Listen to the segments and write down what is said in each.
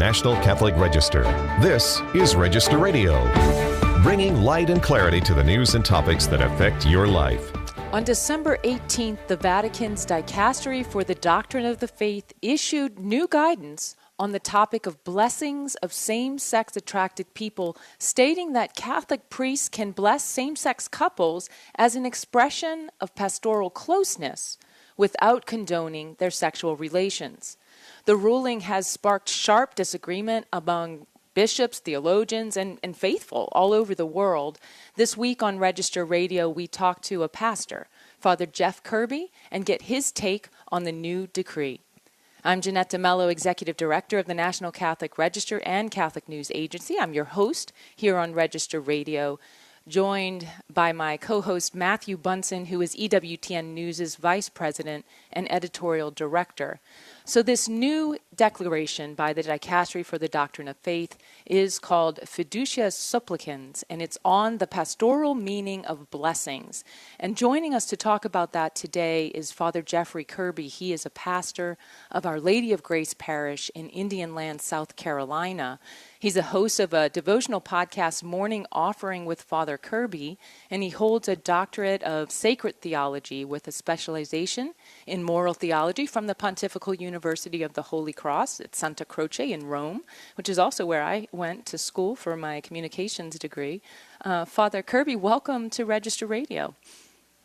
National Catholic Register. This is Register Radio, bringing light and clarity to the news and topics that affect your life. On December 18th, the Vatican's Dicastery for the Doctrine of the Faith issued new guidance on the topic of blessings of same-sex attracted people, stating that Catholic priests can bless same-sex couples as an expression of pastoral closeness without condoning their sexual relations. The ruling has sparked sharp disagreement among bishops, theologians, and faithful all over the world. This week on Register Radio, we talk to a pastor, Father Jeff Kirby, and get his take on the new decree. I'm Jeanette DeMello, Executive Director of the National Catholic Register and Catholic News Agency. I'm your host here on Register Radio, joined by my co-host Matthew Bunson, who is EWTN News' Vice President and Editorial Director. So this new declaration by the Dicastery for the Doctrine of Faith is called Fiducia Supplicans, and it's on the pastoral meaning of blessings. And joining us to talk about that today is Father Jeffrey Kirby. He is a pastor of Our Lady of Grace Parish in Indian Land, South Carolina. He's a host of a devotional podcast, Morning Offering with Father Kirby, and he holds a doctorate of sacred theology with a specialization in moral theology from the Pontifical University of the Holy Cross at Santa Croce in Rome, which is also where I went to school for my communications degree. Father Kirby, welcome to Register Radio.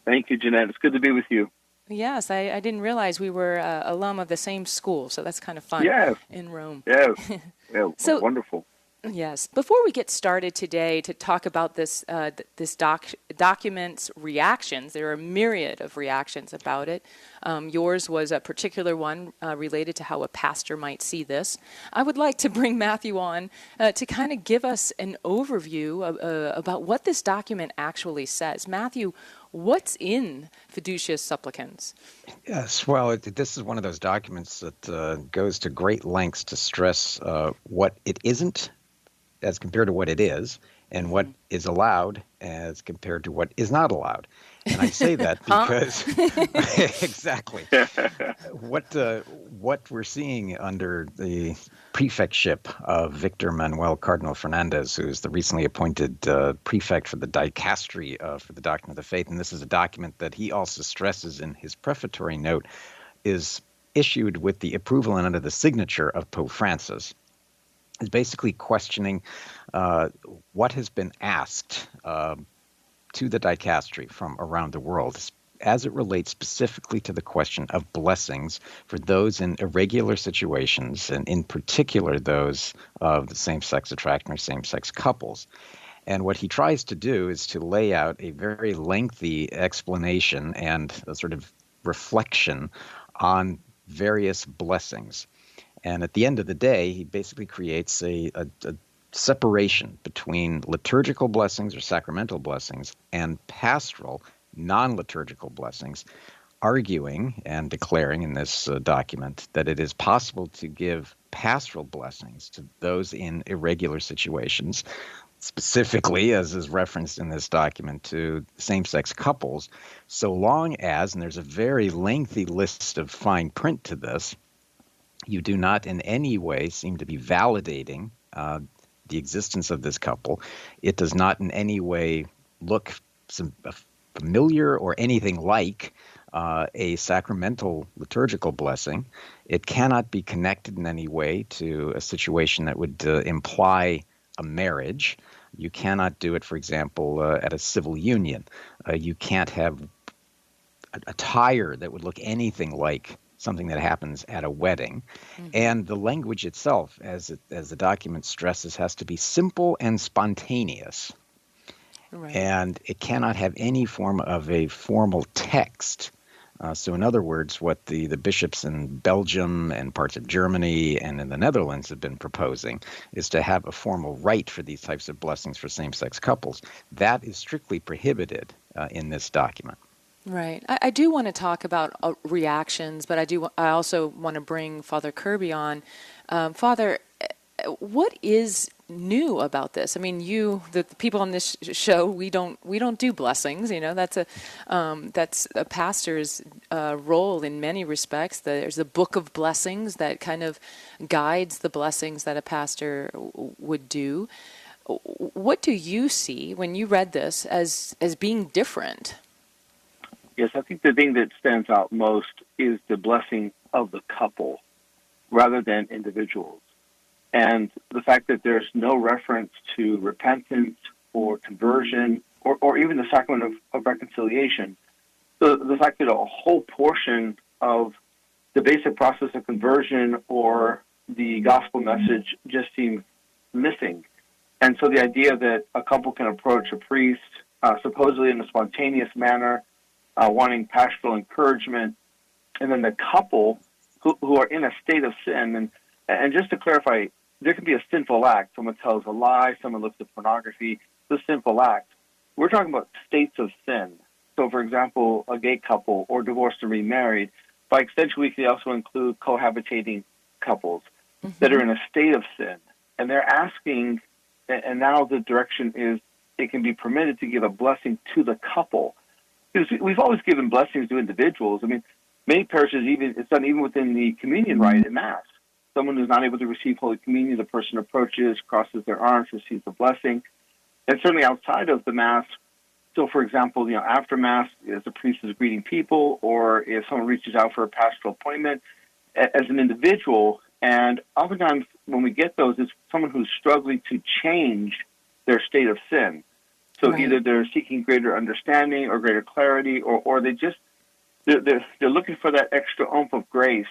Thank you, Jeanette. It's good to be with you. Yes, I didn't realize we were alum of the same school, so that's kind of fun in Rome. Yes, yeah, so, wonderful. Yes. Before we get started today to talk about this document's reactions, there are a myriad of reactions about it. Yours was a particular one related to how a pastor might see this. I would like to bring Matthew on to kind of give us an overview about what this document actually says. Matthew, what's in Fiducia Supplicans? Yes, well, this is one of those documents that goes to great lengths to stress what it isn't as compared to what it is, and what is allowed as compared to what is not allowed. And I say that because exactly what we're seeing under the prefectship of Victor Manuel Cardinal Fernandez, who's the recently appointed prefect for the Dicastery for the Doctrine of the Faith, and this is a document that he also stresses in his prefatory note, is issued with the approval and under the signature of Pope Francis, is basically questioning what has been asked to the dicastery from around the world as it relates specifically to the question of blessings for those in irregular situations, and in particular those of the same-sex attraction or same-sex couples. And what he tries to do is to lay out a very lengthy explanation and a sort of reflection on various blessings. And at the end of the day, he basically creates a separation between liturgical blessings or sacramental blessings and pastoral, non-liturgical blessings, arguing and declaring in this document that it is possible to give pastoral blessings to those in irregular situations, specifically, as is referenced in this document, to same-sex couples, so long as, and there's a very lengthy list of fine print to this, you do not in any way seem to be validating the existence of this couple. It does not in any way look familiar or anything like a sacramental liturgical blessing. It cannot be connected in any way to a situation that would imply a marriage. You cannot do it, for example, at a civil union. You can't have attire that would look anything like something that happens at a wedding. Mm-hmm. And the language itself, as the document stresses, has to be simple and spontaneous. Right. And it cannot have any form of a formal text. So in other words, what the bishops in Belgium and parts of Germany and in the Netherlands have been proposing is to have a formal rite for these types of blessings for same-sex couples. That is strictly prohibited in this document. Right. I do want to talk about reactions, but I also want to bring Father Kirby on. Father, what is new about this. I mean, the people on this show, we don't do blessings. That's a pastor's role in many respects. There's a book of blessings that kind of guides the blessings that a pastor would do. What do you see when you read this as being different? Yes, I think the thing that stands out most is the blessing of the couple rather than individuals. And the fact that there's no reference to repentance or conversion or even the sacrament of reconciliation. The fact that a whole portion of the basic process of conversion or the gospel message just seems missing. And so the idea that a couple can approach a priest supposedly in a spontaneous manner, wanting pastoral encouragement, and then the couple who are in a state of sin. And just to clarify, there can be a sinful act. Someone tells a lie, someone looks at pornography. It's a sinful act. We're talking about states of sin. So, for example, a gay couple or divorced and remarried. By extension, we can also include cohabitating couples that are in a state of sin. And they're asking, and now the direction is it can be permitted to give a blessing to the couple. Because we've always given blessings to individuals. I mean, many parishes, it's done even within the communion rite at Mass. Someone who's not able to receive Holy Communion, the person approaches, crosses their arms, receives a blessing. And certainly outside of the Mass, so for example, after Mass, as the priest is greeting people, or if someone reaches out for a pastoral appointment as an individual, and oftentimes when we get those, it's someone who's struggling to change their state of sin. So either they're seeking greater understanding or greater clarity, or they're looking for that extra oomph of grace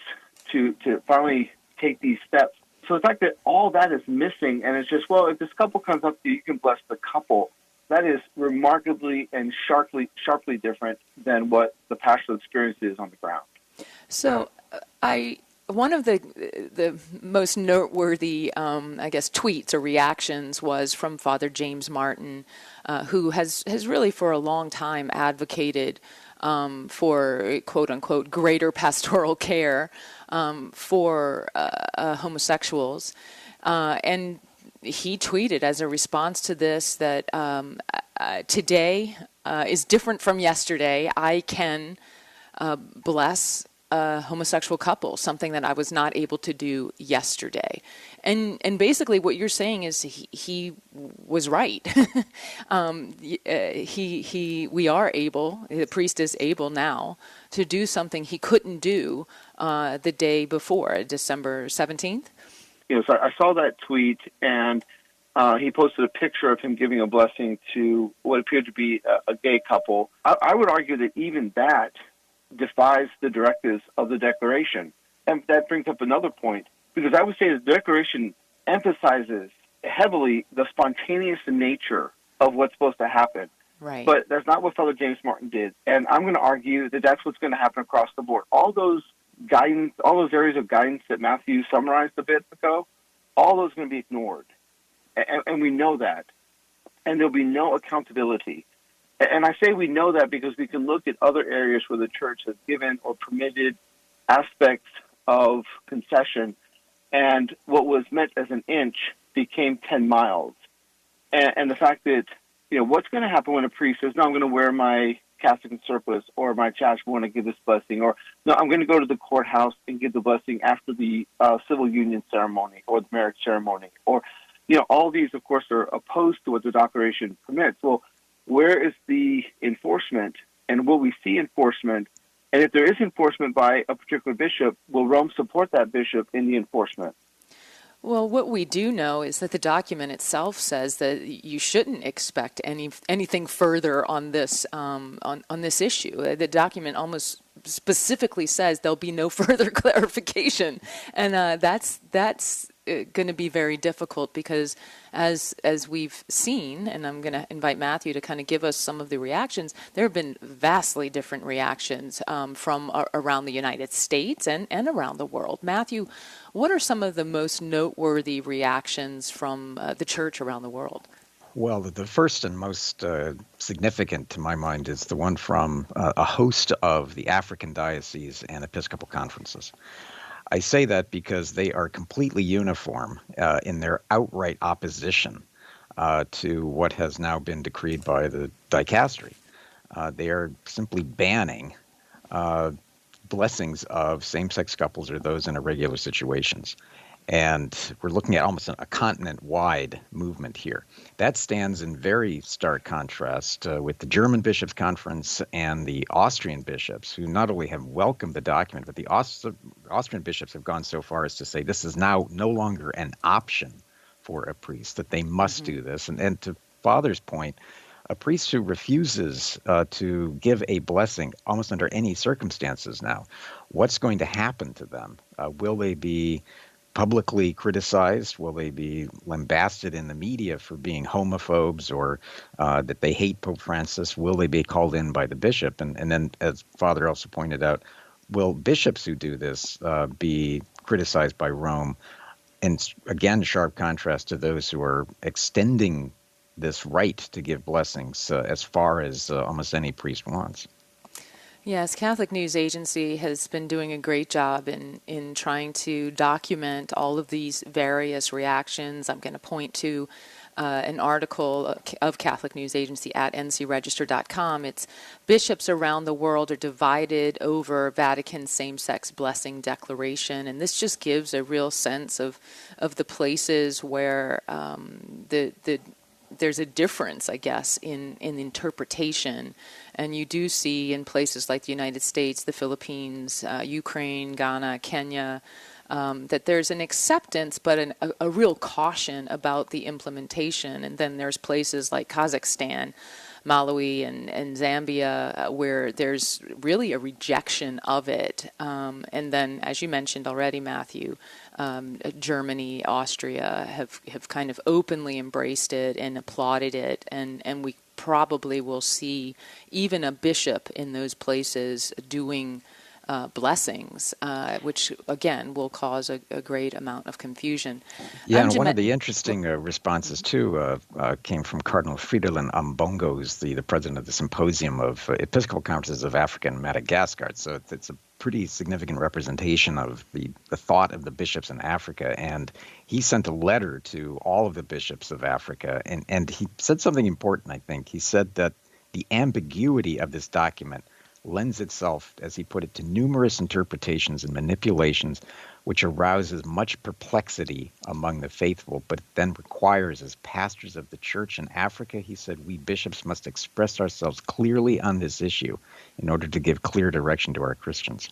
to finally take these steps. So the fact that all that is missing, and it's just, well, if this couple comes up to you, you can bless the couple, that is remarkably and sharply different than what the pastoral experience is on the ground. So one of the most noteworthy, tweets or reactions was from Father James Martin, who has really for a long time advocated for quote-unquote greater pastoral care for homosexuals. And he tweeted as a response to this that today is different from yesterday. I can bless a homosexual couple, something that I was not able to do yesterday. And basically what you're saying is he was right. We are able, the priest is able now to do something he couldn't do the day before, December 17th. So I saw that tweet, and he posted a picture of him giving a blessing to what appeared to be a gay couple. I would argue that even that defies the directives of the Declaration. And that brings up another point, because I would say the Declaration emphasizes heavily the spontaneous nature of what's supposed to happen. Right. But that's not what Father James Martin did. And I'm going to argue that that's what's going to happen across the board. All those areas of guidance that Matthew summarized a bit ago, all those are going to be ignored. And we know that. And there'll be no accountability. And I say we know that because we can look at other areas where the church has given or permitted aspects of concession, and what was meant as an inch became 10 miles. And the fact that, what's going to happen when a priest says, no, I'm going to wear my cassock and surplice, or my chasuble when I give this blessing, or no, I'm going to go to the courthouse and give the blessing after the civil union ceremony or the marriage ceremony, or, all these, of course, are opposed to what the Declaration permits. Well, where is the enforcement, and will we see enforcement? And if there is enforcement by a particular bishop, will Rome support that bishop in the enforcement? Well, what we do know is that the document itself says that you shouldn't expect anything further on this on this issue. The document almost specifically says there'll be no further clarification, and that's going to be very difficult because, as we've seen, and I'm going to invite Matthew to kind of give us some of the reactions. There have been vastly different reactions from around the United States and around the world. Matthew, what are some of the most noteworthy reactions from the church around the world? Well, the first and most significant to my mind is the one from a host of the African dioceses and Episcopal conferences. I say that because they are completely uniform in their outright opposition to what has now been decreed by the dicastery. They are simply banning blessings of same-sex couples or those in irregular situations. And we're looking at almost a continent-wide movement here. That stands in very stark contrast with the German Bishops' Conference and the Austrian bishops, who not only have welcomed the document, but the Austrian bishops have gone so far as to say this is now no longer an option for a priest, that they must do this. And to Father's point, a priest who refuses to give a blessing almost under any circumstances now, what's going to happen to them? Will they be publicly criticized? Will they be lambasted in the media for being homophobes or that they hate Pope Francis? Will they be called in by the bishop? And then, as Father also pointed out, will bishops who do this be criticized by Rome? And again, sharp contrast to those who are extending this right to give blessings as far as almost any priest wants. Yes, Catholic News Agency has been doing a great job in trying to document all of these various reactions. I'm going to point to an article of Catholic News Agency at ncregister.com. It's bishops around the world are divided over Vatican's same-sex blessing declaration, and this just gives a real sense of the places where there's a difference, I guess, in interpretation. And you do see in places like the United States, the Philippines, Ukraine, Ghana, Kenya, that there's an acceptance but a real caution about the implementation. And then there's places like Kazakhstan, Malawi, and Zambia where there's really a rejection of it. And then, as you mentioned already, Matthew, Germany, Austria have kind of openly embraced it and applauded it, and we probably will see even a bishop in those places doing blessings, which again will cause a great amount of confusion. Yeah, and one of the interesting responses too came from Cardinal Fridolin Ambongo, who's the president of the Symposium of Episcopal Conferences of Africa and Madagascar. So it's a pretty significant representation of the thought of the bishops in Africa. And he sent a letter to all of the bishops of Africa. And he said something important, I think. He said that the ambiguity of this document lends itself, as he put it, to numerous interpretations and manipulations, which arouses much perplexity among the faithful, but then requires, as pastors of the church in Africa, he said, we bishops must express ourselves clearly on this issue in order to give clear direction to our Christians.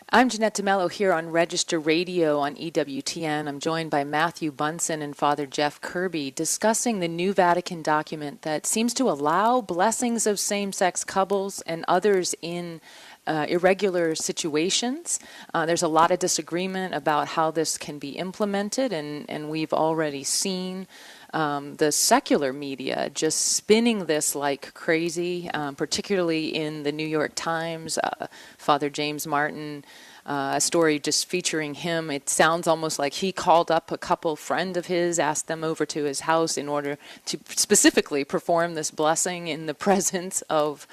I'm Jeanette DeMello here on Register Radio on EWTN. I'm joined by Matthew Bunson and Father Jeff Kirby discussing the new Vatican document that seems to allow blessings of same-sex couples and others in irregular situations. There's a lot of disagreement about how this can be implemented, and we've already seen the secular media just spinning this like crazy, particularly in the New York Times. Father James Martin, a story just featuring him. It sounds almost like he called up a couple friend of his, asked them over to his house in order to specifically perform this blessing in the presence of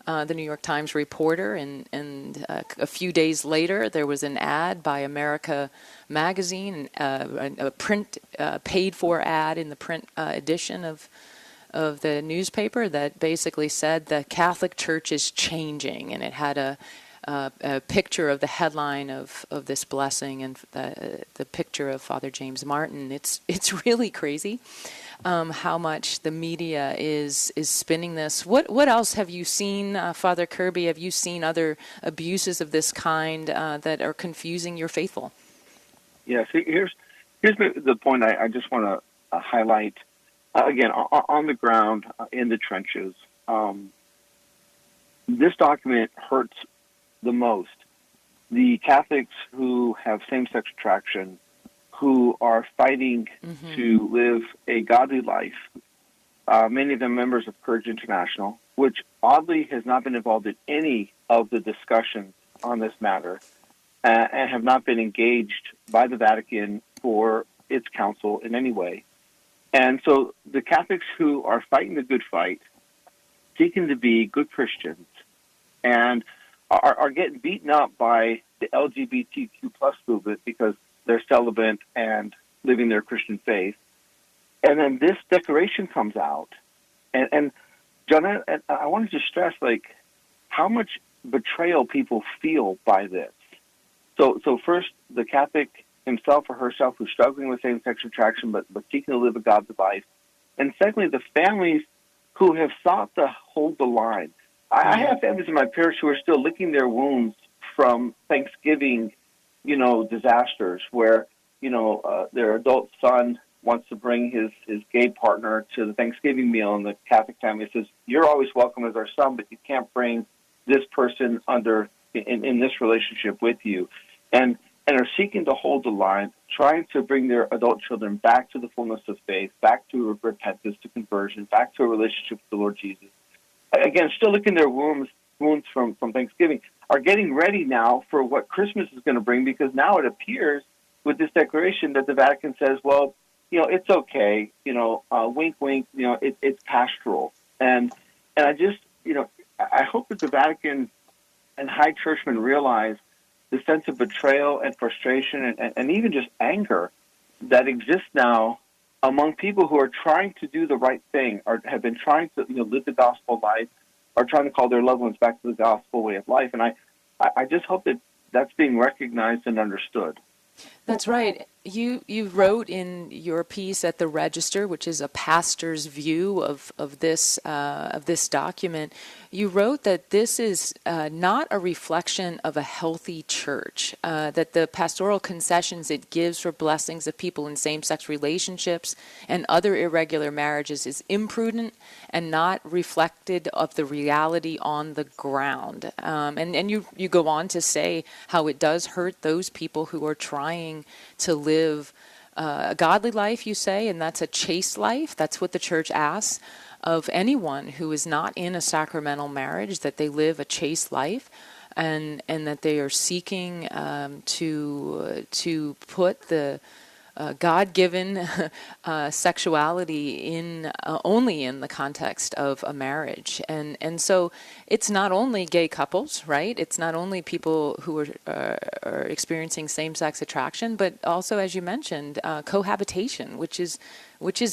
the New York Times reporter, and a few days later there was an ad by America magazine, a print paid-for ad in the print edition of the newspaper that basically said the Catholic Church is changing, and it had a picture of the headline of this blessing and the picture of Father James Martin. It's really crazy. How much the media is spinning this. What else have you seen, Father Kirby? Have you seen other abuses of this kind that are confusing your faithful? Yeah, see, here's the point I just want to highlight. Again, on the ground, in the trenches, this document hurts the most the Catholics who have same-sex attraction, who are fighting to live a godly life, many of them members of Courage International, which oddly has not been involved in any of the discussions on this matter, and have not been engaged by the Vatican or its council in any way. And so the Catholics who are fighting the good fight, seeking to be good Christians, and are getting beaten up by the LGBTQ plus movement because they're celibate and living their Christian faith. And then this declaration comes out. And John, I wanted to stress, like, how much betrayal people feel by this. So first, the Catholic himself or herself who's struggling with same-sex attraction but seeking to live a godly life. And secondly, the families who have sought to hold the line. I have families in my parish who are still licking their wounds from Thanksgiving, disasters where, their adult son wants to bring his gay partner to the Thanksgiving meal, and the Catholic family says, "You're always welcome as our son, but you can't bring this person in this relationship with you," and are seeking to hold the line, trying to bring their adult children back to the fullness of faith, back to repentance, to conversion, back to a relationship with the Lord Jesus. Again, still licking their wounds from Thanksgiving, are getting ready now for what Christmas is going to bring, because now it appears with this declaration that the Vatican says, well, it's okay, wink, wink, it's pastoral. And I just, I hope that the Vatican and high churchmen realize the sense of betrayal and frustration and even just anger that exists now among people who are trying to do the right thing, or have been trying to live the gospel life, or trying to call their loved ones back to the gospel way of life. And I just hope that that's being recognized and understood. That's right. You wrote in your piece at the Register, which is a pastor's view of this document. You wrote that this is not a reflection of a healthy church. That the pastoral concessions it gives for blessings of people in same-sex relationships and other irregular marriages is imprudent and not reflected of the reality on the ground. And you go on to say how it does hurt those people who are trying to live a godly life, you say, and that's a chaste life. That's what the church asks of anyone who is not in a sacramental marriage, that they live a chaste life, and that they are seeking to put the God-given sexuality in only in the context of a marriage, and so it's not only gay couples, right? It's not only people who are experiencing same-sex attraction, but also, as you mentioned, cohabitation, which is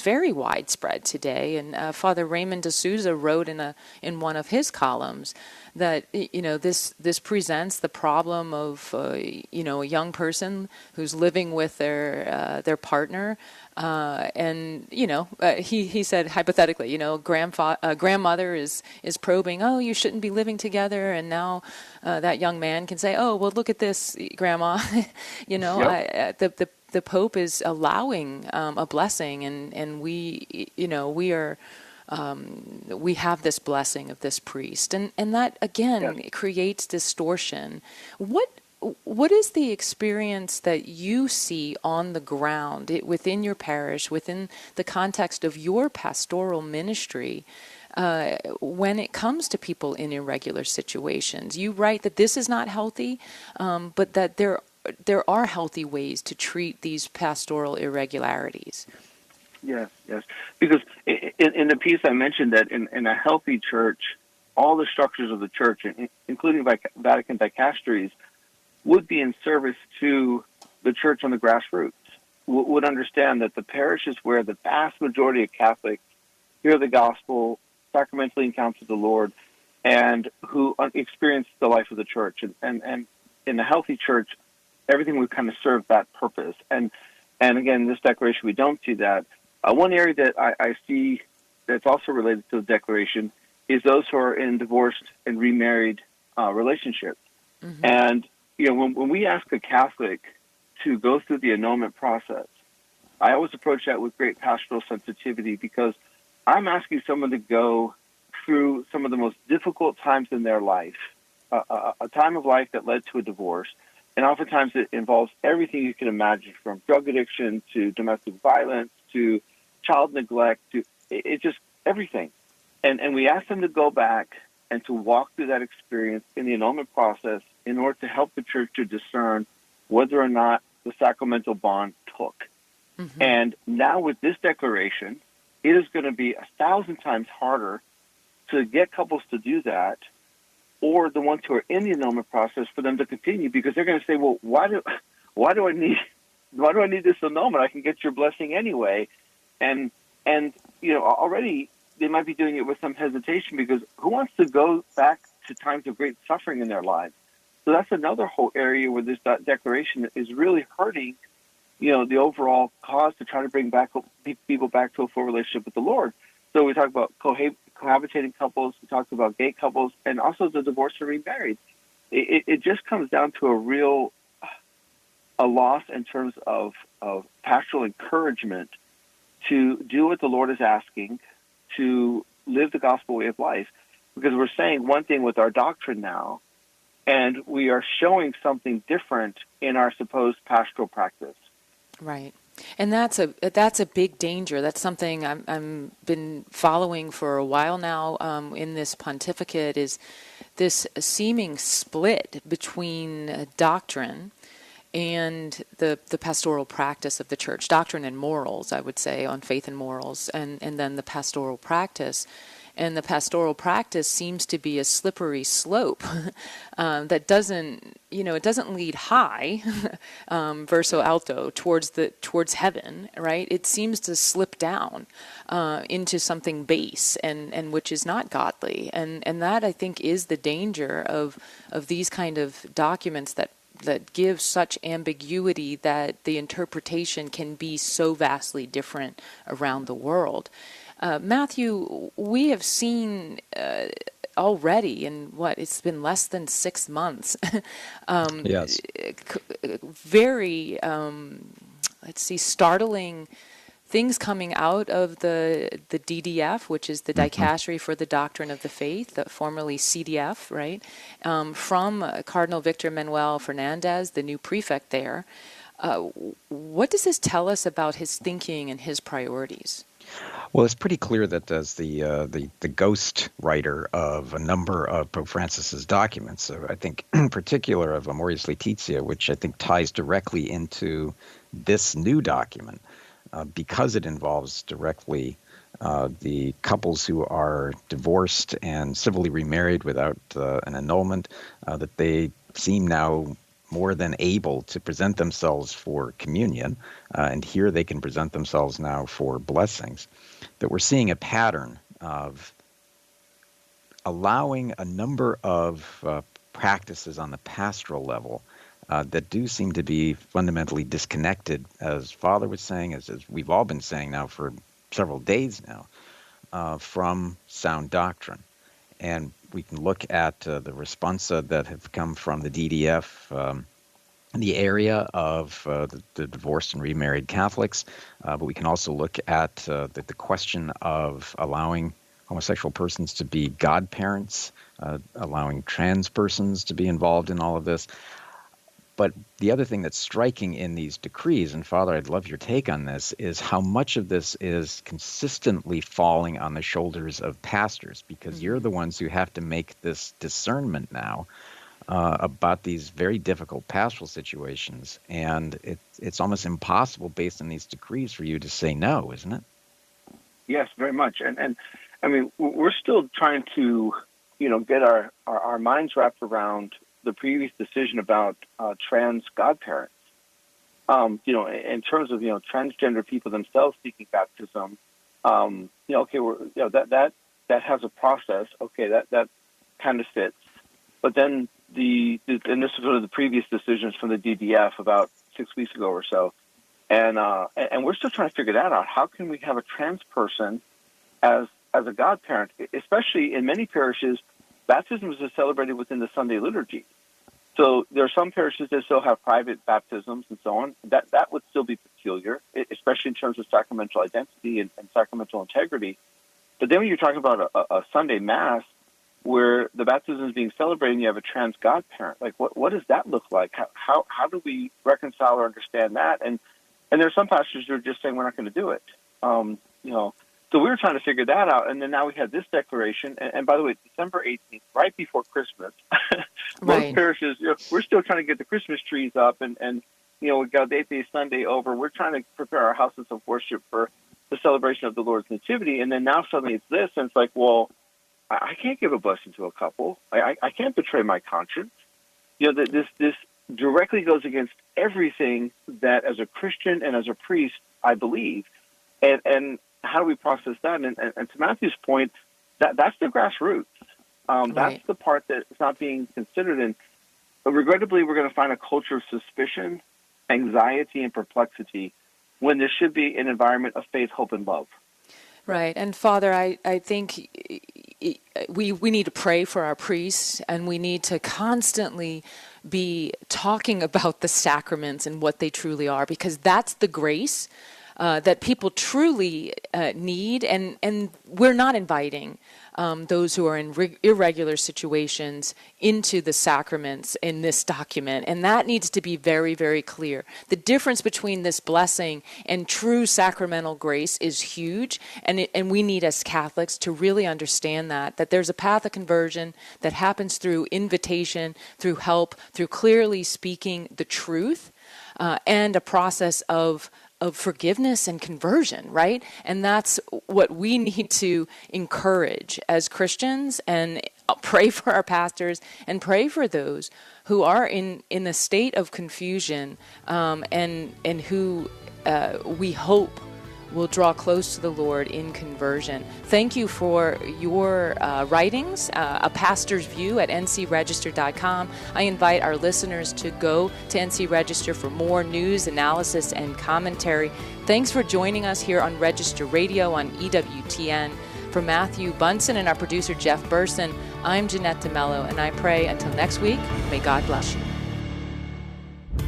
very widespread today. And Father Raymond D'Souza wrote in one of his columns that this presents the problem of a young person who's living with their partner, and he said hypothetically, grandmother is probing, oh, you shouldn't be living together, and now that young man can say, oh, well, look at this, Grandma, Yep. The Pope is allowing a blessing, and we are. We have this blessing of this priest, and that again creates distortion. What is the experience that you see on the ground within your parish, within the context of your pastoral ministry, when it comes to people in irregular situations? You write that this is not healthy, but that there are healthy ways to treat these pastoral irregularities. Yes. Because in the piece I mentioned that in a healthy church, all the structures of the church, including Vatican dicasteries, would be in service to the church on the grassroots, would understand that the parish is where the vast majority of Catholics hear the gospel, sacramentally encounter the Lord, and who experience the life of the church. And in a healthy church, everything would kind of serve that purpose. And again, in this declaration, we don't see that. One area that I see that's also related to the declaration is those who are in divorced and remarried relationships. Mm-hmm. And when we ask a Catholic to go through the annulment process, I always approach that with great pastoral sensitivity, because I'm asking someone to go through some of the most difficult times in their life, a time of life that led to a divorce. And oftentimes it involves everything you can imagine, from drug addiction to domestic violence to child neglect, to it's just everything. And we ask them to go back and to walk through that experience in the annulment process in order to help the church to discern whether or not the sacramental bond took. Mm-hmm. And now with this declaration, it is going to be 1,000 times harder to get couples to do that or the ones who are in the annulment process for them to continue, because they're going to say, well, why do I need this annulment? I can get your blessing anyway. And already they might be doing it with some hesitation, because who wants to go back to times of great suffering in their lives? So that's another whole area where this declaration is really hurting, the overall cause to try to bring back people back to a full relationship with the Lord. So we talk about cohabitating couples, we talked about gay couples, and also the divorced and remarried. It just comes down to a loss in terms of pastoral encouragement to do what the Lord is asking, to live the gospel way of life, because we're saying one thing with our doctrine now, and we are showing something different in our supposed pastoral practice. Right. And that's a big danger. That's something I'm been following for a while now in this pontificate, is this seeming split between doctrine and the pastoral practice of the church. Doctrine and morals, I would say, on faith and morals, and then the pastoral practice. And the pastoral practice seems to be a slippery slope that doesn't lead high, verso alto, towards heaven, right? It seems to slip down into something base and which is not godly. And that, I think, is the danger of these kind of documents that give such ambiguity that the interpretation can be so vastly different around the world. Matthew, we have seen already in it's been less than 6 months. Yes. Very, startling things coming out of the DDF, which is the Dicastery for the Doctrine of the Faith, formerly CDF, right? From Cardinal Victor Manuel Fernandez, the new prefect there. What does this tell us about his thinking and his priorities? Well, it's pretty clear that as the ghost writer of a number of Pope Francis's documents, I think in particular of Amoris Laetitia, which I think ties directly into this new document, because it involves directly the couples who are divorced and civilly remarried without an annulment, that they seem now more than able to present themselves for communion, and here they can present themselves now for blessings, that we're seeing a pattern of allowing a number of practices on the pastoral level that do seem to be fundamentally disconnected, as Father was saying, as we've all been saying now for several days now, from sound doctrine. And we can look at the responsa that have come from the DDF in the area of the divorced and remarried Catholics, but we can also look at the question of allowing homosexual persons to be godparents, allowing trans persons to be involved in all of this. But the other thing that's striking in these decrees, and Father, I'd love your take on this, is how much of this is consistently falling on the shoulders of pastors, because you're the ones who have to make this discernment now about these very difficult pastoral situations. And it's almost impossible based on these decrees for you to say no, isn't it? Yes, very much. And I mean, we're still trying to, get our minds wrapped around the previous decision about trans godparents. In terms of transgender people themselves seeking baptism, okay, that has a process. Okay, that kind of fits. But then and this is one of the previous decisions from the DDF about 6 weeks ago or so, and we're still trying to figure that out. How can we have a trans person as a godparent, especially in many parishes? Baptisms are celebrated within the Sunday liturgy. So there are some parishes that still have private baptisms and so on. That would still be peculiar, especially in terms of sacramental identity and sacramental integrity. But then when you're talking about a Sunday Mass where the baptism is being celebrated and you have a trans godparent, like what does that look like? How do we reconcile or understand that? And there are some pastors who are just saying we're not going to do it. So we were trying to figure that out, and then now we had this declaration. And by the way, December 18th, right before Christmas, most parishes, we're still trying to get the Christmas trees up, and we got Gaudete Sunday over. We're trying to prepare our houses of worship for the celebration of the Lord's Nativity, and then now suddenly it's this, and it's like, well, I can't give a blessing to a couple. I can't betray my conscience. You know, this directly goes against everything that as a Christian and as a priest I believe. And how do we process that? And to Matthew's point, that's the grassroots. Right. That's the part that's not being considered. And regrettably, we're going to find a culture of suspicion, anxiety, and perplexity when there should be an environment of faith, hope, and love. Right. And Father, I think we need to pray for our priests, and we need to constantly be talking about the sacraments and what they truly are, because that's the grace that people truly need, and we're not inviting those who are in irregular situations into the sacraments in this document, and that needs to be very, very clear. The difference between this blessing and true sacramental grace is huge, and we need as Catholics to really understand that there's a path of conversion that happens through invitation, through help, through clearly speaking the truth, and a process of forgiveness and conversion, right? And that's what we need to encourage as Christians, and pray for our pastors and pray for those who are in a state of confusion, and who we hope will draw close to the Lord in conversion. Thank you for your writings, A Pastor's View at ncregister.com. I invite our listeners to go to NC Register for more news, analysis, and commentary. Thanks for joining us here on Register Radio on EWTN. For Matthew Bunson and our producer Jeff Burson, I'm Jeanette DeMello, and I pray until next week, may God bless you.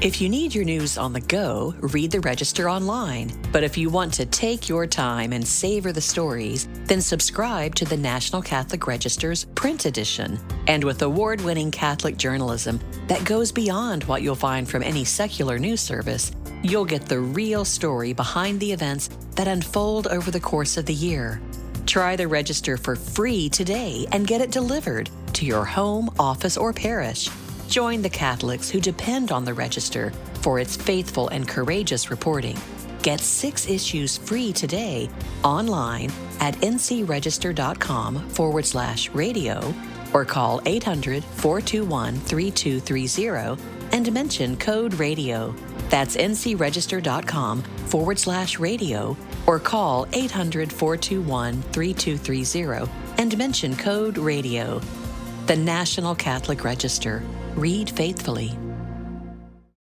If you need your news on the go, read the Register online. But if you want to take your time and savor the stories, then subscribe to the National Catholic Register's print edition. And with award-winning Catholic journalism that goes beyond what you'll find from any secular news service, you'll get the real story behind the events that unfold over the course of the year. Try the Register for free today and get it delivered to your home, office, or parish. Join the Catholics who depend on the Register for its faithful and courageous reporting. Get 6 issues free today online at ncregister.com/radio or call 800-421-3230 and mention code radio. That's ncregister.com/radio or call 800-421-3230 and mention code radio. The National Catholic Register. Read faithfully.